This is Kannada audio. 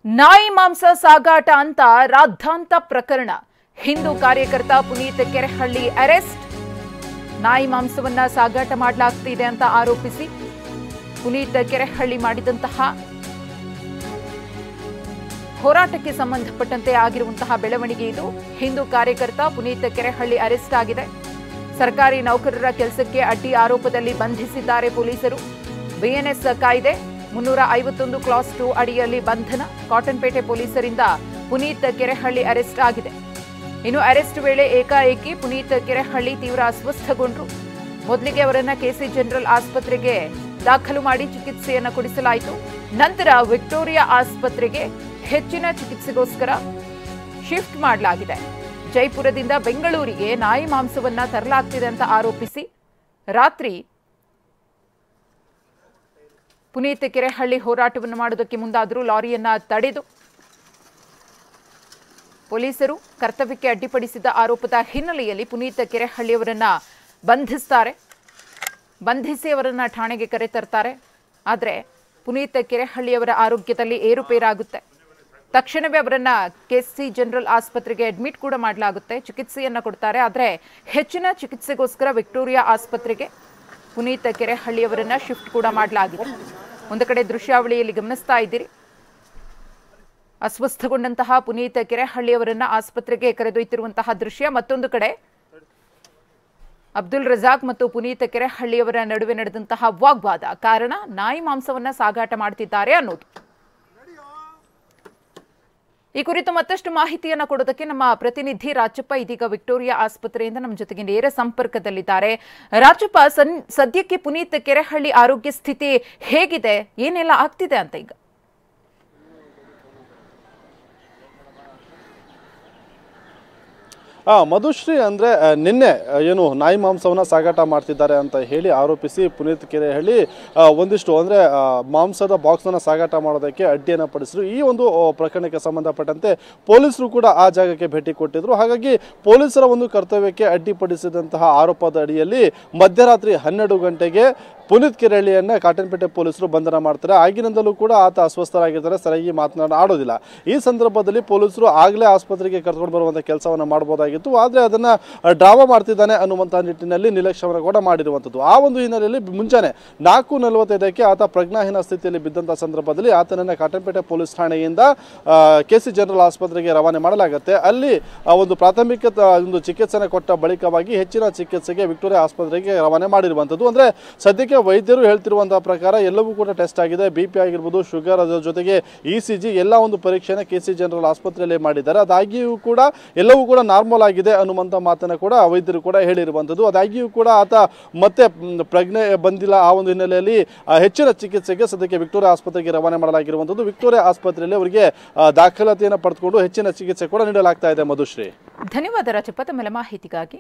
ನಾಯಿ ಮಾಂಸ ಸಾಗಾಟ ಅಂತ ರಾದ್ಧಾಂತ ಪ್ರಕರಣ. ಹಿಂದೂ ಕಾರ್ಯಕರ್ತ ಪುನೀತ್ ಕೆರೆಹಳ್ಳಿ ಅರೆಸ್ಟ್. ನಾಯಿ ಮಾಂಸವನ್ನ ಸಾಗಾಟ ಮಾಡಲಾಗ್ತಿದೆ ಅಂತ ಆರೋಪಿಸಿ ಪುನೀತ್ ಕೆರೆಹಳ್ಳಿ ಮಾಡಿದಂತಹ ಹೋರಾಟಕ್ಕೆ ಸಂಬಂಧಪಟ್ಟಂತೆ ಆಗಿರುವಂತಹ ಬೆಳವಣಿಗೆ ಇದು. ಹಿಂದೂ ಕಾರ್ಯಕರ್ತ ಪುನೀತ್ ಕೆರೆಹಳ್ಳಿ ಅರೆಸ್ಟ್ ಆಗಿದೆ. ಸರ್ಕಾರಿ ನೌಕರರ ಕೆಲಸಕ್ಕೆ ಅಡ್ಡಿ ಆರೋಪದಲ್ಲಿ ಬಂಧಿಸಿದ್ದಾರೆ ಪೊಲೀಸರು. ಬಿಎನ್ಎಸ್ ಕಾಯ್ದೆ 351 ಕ್ಲಾಸ್ 2 ಅಡಿಯಲ್ಲಿ ಬಂಧನ. ಕಾಟನ್ಪೇಟೆ ಪೊಲೀಸರಿಂದ ಪುನೀತ್ ಕೆರೆಹಳ್ಳಿ ಅರೆಸ್ಟ್ ಆಗಿದೆ. ಇನ್ನು ಅರೆಸ್ಟ್ ವೇಳೆ ಏಕಾಏಕಿ ಪುನೀತ್ ಕೆರೆಹಳ್ಳಿ ತೀವ್ರ ಅಸ್ವಸ್ಥಗೊಂಡ್ರು. ಮೊದಲಿಗೆ ಅವರನ್ನ ಕೆಸಿ ಜನರಲ್ ಆಸ್ಪತ್ರೆಗೆ ದಾಖಲು ಮಾಡಿ ಚಿಕಿತ್ಸೆಯನ್ನು ಕೊಡಿಸಲಾಯಿತು. ನಂತರ ವಿಕ್ಟೋರಿಯಾ ಆಸ್ಪತ್ರೆಗೆ ಹೆಚ್ಚಿನ ಚಿಕಿತ್ಸೆಗೋಸ್ಕರ ಶಿಫ್ಟ್ ಮಾಡಲಾಗಿದೆ. ಜೈಪುರದಿಂದ ಬೆಂಗಳೂರಿಗೆ ನಾಯಿ ಮಾಂಸವನ್ನ ತರಲಾಗ್ತಿದೆ ಅಂತ ಆರೋಪಿಸಿ ರಾತ್ರಿ ಪುನೀತ್ ಕೆರೆಹಳ್ಳಿ ಹೋರಾಟವನ್ನು ಮಾಡುವುದಕ್ಕೆ ಮುಂದಾದರೂ ಲಾರಿಯನ್ನ ತಡೆದು ಪೊಲೀಸರು ಕರ್ತವ್ಯಕ್ಕೆ ಅಡ್ಡಿಪಡಿಸಿದ ಆರೋಪದ ಹಿನ್ನೆಲೆಯಲ್ಲಿ ಪುನೀತ್ ಕೆರೆಹಳ್ಳಿಯವರನ್ನ ಬಂಧಿಸ್ತಾರೆ. ಬಂಧಿಸಿ ಅವರನ್ನ ಠಾಣೆಗೆ ಕರೆತರ್ತಾರೆ. ಆದರೆ ಪುನೀತ್ ಕೆರೆಹಳ್ಳಿಯವರ ಆರೋಗ್ಯದಲ್ಲಿ ಏರುಪೇರಾಗುತ್ತೆ. ತಕ್ಷಣವೇ ಅವರನ್ನ ಕೆಸಿ ಜನರಲ್ ಆಸ್ಪತ್ರೆಗೆ ಅಡ್ಮಿಟ್ ಕೂಡ ಮಾಡಲಾಗುತ್ತೆ. ಚಿಕಿತ್ಸೆಯನ್ನ ಕೊಡ್ತಾರೆ. ಆದರೆ ಹೆಚ್ಚಿನ ಚಿಕಿತ್ಸೆಗೋಸ್ಕರ ವಿಕ್ಟೋರಿಯಾ ಆಸ್ಪತ್ರೆಗೆ ಪುನೀತ್ ಕೆರೆಹಳ್ಳಿಯವರನ್ನ ಶಿಫ್ಟ್ ಕೂಡ ಮಾಡಲಾಗಿದೆ. ಒಂದು ಕಡೆ ದೃಶ್ಯಾವಳಿಯಲ್ಲಿ ಗಮನಿಸ್ತಾ ಇದ್ದೀರಿ, ಅಸ್ವಸ್ಥಗೊಂಡಂತಹ ಪುನೀತ್ ಕೆರೆಹಳ್ಳಿಯವರನ್ನ ಆಸ್ಪತ್ರೆಗೆ ಕರೆದೊಯ್ತಿರುವಂತಹ ದೃಶ್ಯ. ಮತ್ತೊಂದು ಕಡೆ ಅಬ್ದುಲ್ ರಜಾಕ್ ಮತ್ತು ಪುನೀತ್ ಕೆರೆಹಳ್ಳಿಯವರ ನಡುವೆ ನಡೆದಂತಹ ವಾಗ್ವಾದ ಕಾರಣ ನಾಯಿ ಮಾಂಸವನ್ನ ಸಾಗಾಟ ಮಾಡ್ತಿದ್ದಾರೆ ಅನ್ನೋದು. ಈ ಕುರಿತು ಮತ್ತಷ್ಟು ಮಾಹಿತಿಯನ್ನ ಕೊಡೋದಕ್ಕೆ ನಮ್ಮ ಪ್ರತಿನಿಧಿ ರಾಜಪ್ಪ ಇದೀಗ ವಿಕ್ಟೋರಿಯಾ ಆಸ್ಪತ್ರೆಯಿಂದ ನಮ್ಮ ಜೊತೆಗೆ ನೇರ ಸಂಪರ್ಕದಲ್ಲಿದ್ದಾರೆ. ರಾಜಪ್ಪ, ಸದ್ಯಕ್ಕೆ ಪುನೀತ್ ಕೆರೆಹಳ್ಳಿ ಆರೋಗ್ಯ ಸ್ಥಿತಿ ಹೇಗಿದೆ, ಏನೆಲ್ಲ ಆಗ್ತಿದೆ ಅಂತ ಈಗ? ಮಧುಶ್ರೀ, ಅಂದರೆ ನಿನ್ನೆ ಏನು ನಾಯಿ ಮಾಂಸವನ್ನು ಸಾಗಾಟ ಮಾಡ್ತಿದ್ದಾರೆ ಅಂತ ಹೇಳಿ ಆರೋಪಿಸಿ ಪುನೀತ್ ಕೆರೆಹಳ್ಳಿ ಒಂದಿಷ್ಟು ಅಂದರೆ ಮಾಂಸದ ಬಾಕ್ಸನ್ನು ಸಾಗಾಟ ಮಾಡೋದಕ್ಕೆ ಅಡ್ಡಿಯನ್ನು ಪಡಿಸಿದ್ರು. ಈ ಒಂದು ಪ್ರಕರಣಕ್ಕೆ ಸಂಬಂಧಪಟ್ಟಂತೆ ಪೊಲೀಸರು ಕೂಡ ಆ ಜಾಗಕ್ಕೆ ಭೇಟಿ ಕೊಟ್ಟಿದ್ರು. ಹಾಗಾಗಿ ಪೊಲೀಸರ ಒಂದು ಕರ್ತವ್ಯಕ್ಕೆ ಅಡ್ಡಿಪಡಿಸಿದಂತಹ ಆರೋಪದ ಅಡಿಯಲ್ಲಿ ಮಧ್ಯರಾತ್ರಿ 12 ಗಂಟೆಗೆ ಪುನೀತ್ ಕೆರೆಹಳ್ಳಿಯನ್ನು ಕಾಟನ್ಪೇಟೆ ಪೊಲೀಸರು ಬಂಧನ ಮಾಡ್ತಾರೆ. ಆಗಿನಿಂದಲೂ ಕೂಡ ಆತ ಅಸ್ವಸ್ಥರಾಗಿರ್ತಾರೆ, ಸರಿಯಾಗಿ ಆಡೋದಿಲ್ಲ. ಈ ಸಂದರ್ಭದಲ್ಲಿ ಪೊಲೀಸರು ಆಗಲೇ ಆಸ್ಪತ್ರೆಗೆ ಕರ್ಕೊಂಡು ಬರುವಂಥ ಕೆಲಸವನ್ನು ಮಾಡ್ಬೋದಾಗಿತ್ತು. ಆದರೆ ಅದನ್ನು ಡ್ರಾಮಾ ಮಾಡ್ತಿದ್ದಾನೆ ಅನ್ನುವಂಥ ನಿಟ್ಟಿನಲ್ಲಿ ನಿರ್ಲಕ್ಷ್ಯವನ್ನು ಕೂಡ ಮಾಡಿರುವಂಥದ್ದು. ಆ ಒಂದು ಹಿನ್ನೆಲೆಯಲ್ಲಿ ಮುಂಜಾನೆ 4:45ಕ್ಕೆ ಆತ ಪ್ರಜ್ಞಾಹೀನ ಸ್ಥಿತಿಯಲ್ಲಿ ಬಿದ್ದಂಥ ಸಂದರ್ಭದಲ್ಲಿ ಆತನನ್ನು ಕಾಟನ್ಪೇಟೆ ಪೊಲೀಸ್ ಠಾಣೆಯಿಂದ ಕೆಸಿ ಜನರಲ್ ಆಸ್ಪತ್ರೆಗೆ ರವಾನೆ ಮಾಡಲಾಗುತ್ತೆ. ಅಲ್ಲಿ ಒಂದು ಪ್ರಾಥಮಿಕ ಒಂದು ಚಿಕಿತ್ಸೆಯನ್ನು ಕೊಟ್ಟ ಬಳಿಕವಾಗಿ ಹೆಚ್ಚಿನ ಚಿಕಿತ್ಸೆಗೆ ವಿಕ್ಟೋರಿಯಾ ಆಸ್ಪತ್ರೆಗೆ ರವಾನೆ ಮಾಡಿರುವಂಥದ್ದು. ಅಂದರೆ ಸದ್ಯಕ್ಕೆ ವೈದ್ಯರು ಹೇಳ್ತಿರುವಂತಹ ಪ್ರಕಾರ ಎಲ್ಲವೂ ಕೂಡ ಟೆಸ್ಟ್ ಆಗಿದೆ. BP ಆಗಿರ್ಬೋದು, ಶುಗರ್, ಅದರ ಜೊತೆಗೆ ECG ಎಲ್ಲ ಒಂದು ಪರೀಕ್ಷೆನ ಕೆಸಿ ಜನರಲ್ ಆಸ್ಪತ್ರೆಯಲ್ಲಿ ಮಾಡಿದ್ದಾರೆ. ಅದಾಗಿಯೂ ಕೂಡ ಎಲ್ಲವೂ ಕೂಡ ನಾರ್ಮಲ್ ಆಗಿದೆ ಅನ್ನುವಂಥ ಮಾತನ್ನು ಕೂಡ ವೈದ್ಯರು ಕೂಡ ಹೇಳಿರುವಂಥದ್ದು. ಅದಾಗಿಯೂ ಕೂಡ ಆತ ಮತ್ತೆ ಪ್ರಜ್ಞೆ ಬಂದಿಲ್ಲ. ಆ ಒಂದು ಹಿನ್ನೆಲೆಯಲ್ಲಿ ಹೆಚ್ಚಿನ ಚಿಕಿತ್ಸೆಗೆ ಸದ್ಯಕ್ಕೆ ವಿಕ್ಟೋರಿಯಾ ಆಸ್ಪತ್ರೆಗೆ ರವಾನೆ ಮಾಡಲಾಗಿರುವಂಥದ್ದು. ವಿಕ್ಟೋರಿಯಾ ಆಸ್ಪತ್ರೆಯಲ್ಲಿ ಅವರಿಗೆ ದಾಖಲಾತಿಯನ್ನು ಪಡೆದುಕೊಂಡು ಹೆಚ್ಚಿನ ಚಿಕಿತ್ಸೆ ಕೂಡ ನೀಡಲಾಗ್ತಾ ಇದೆ. ಮಧುಶ್ರೀ, ಧನ್ಯವಾದ ರಾಜಪ್ಪ ತಮ್ಮ ಮಾಹಿತಿಗಾಗಿ.